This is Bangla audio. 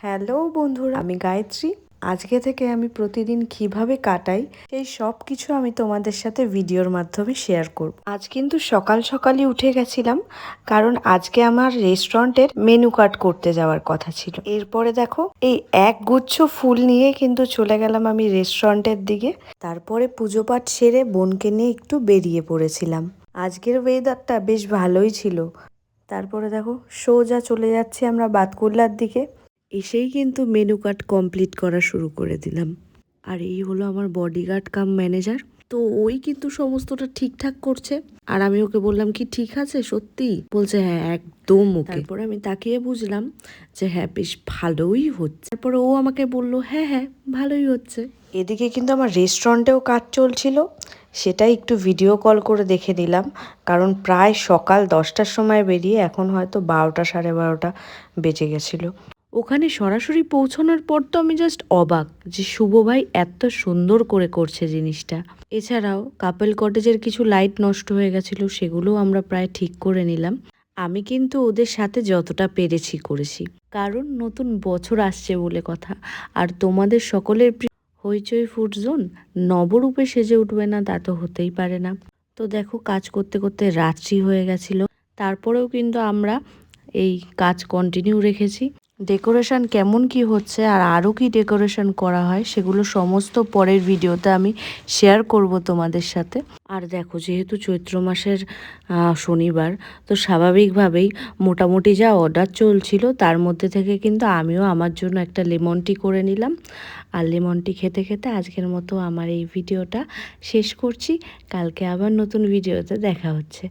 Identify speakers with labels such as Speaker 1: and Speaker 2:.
Speaker 1: হ্যালো বন্ধুরা, আমি গায়ত্রী। আজকে থেকে আমি প্রতিদিন কিভাবে কাটাই এই সব কিছু আমি তোমাদের সাথে ভিডিওর মাধ্যমে শেয়ার করব। আজ কিন্তু সকাল সকালই উঠে গেছিলাম, কারণ আজকে আমার রেস্টুরেন্টের মেনু কার্ড করতে যাওয়ার কথা ছিল। এরপরে দেখো এই এক গুচ্ছ ফুল নিয়ে কিন্তু চলে গেলাম আমি রেস্টুরেন্টের দিকে। তারপরে পুজো পাঠ সেরে বোনকে নিয়ে একটু বেরিয়ে পড়েছিলাম। আজকের ওয়েদারটা বেশ ভালোই ছিল। তারপরে দেখো সোজা চলে যাচ্ছি আমরা বাতকুল্লার দিকে। এসেই কিন্তু মেনু কার্ড কমপ্লিট করা শুরু করে দিলাম। আর এই হলো আমার বডিগার্ড কাম ম্যানেজার। তো ওই কিন্তু সমস্তটা ঠিকঠাক করছে, আর আমি ওকে বললাম কি ঠিক আছে সত্যি? বলছে হ্যাঁ একদম ওকে। তারপরে আমি তাকিয়ে বুঝলাম যে হ্যাঁ বেশ ভালোই হচ্ছে। তারপরে ও আমাকে বলল হ্যাঁ হ্যাঁ ভালোই হচ্ছে। এদিকে কিন্তু আমার রেস্টুরেন্টেও কাজ চলছিল, সেটাই একটু ভিডিও কল করে দেখে নিলাম। কারণ প্রায় সকাল 10টার সময় বেরিয়ে এখন হয়তো 12টা 12:30 বেজে গেছিলো। ওখানে সরাসরি পৌঁছানোর পর তো আমি জাস্ট অবাক যে শুভ ভাই এত সুন্দর করে করছে জিনিসটা। এছাড়াও কাপেল কটেজের কিছু লাইট নষ্ট হয়ে গেছিলো, সেগুলোও আমরা প্রায় ঠিক করে নিলাম। আমি কিন্তু ওদের সাথে যতটা পেরেছি করেছি, কারণ নতুন বছর আসছে বলে কথা। আর তোমাদের সকলের হইচই ফুড জোন নবরূপে সেজে উঠবে না তা তো হতেই পারে না। তো দেখো কাজ করতে করতে রাত্রি হয়ে গেছিল, তারপরেও কিন্তু আমরা এই কাজ কন্টিনিউ রেখেছি। ডেকোরেশন কেমন কি হচ্ছে আর আরও কি ডেকোরেশন করা হয় সেগুলো সমস্ত পরের ভিডিওতে আমি শেয়ার করব তোমাদের সাথে। আর দেখো যেহেতু চৈত্র মাসের শনিবার, তো স্বাভাবিকভাবেই মোটামুটি যা অর্ডার চলছিল তার মধ্যে থেকে কিন্তু আমিও আমার জন্য একটা লেমন টি করে নিলাম। আর লেমন টি খেতে খেতে আজকের মতো আমার এই ভিডিওটা শেষ করছি। কালকে আবার নতুন ভিডিওতে দেখা হচ্ছে।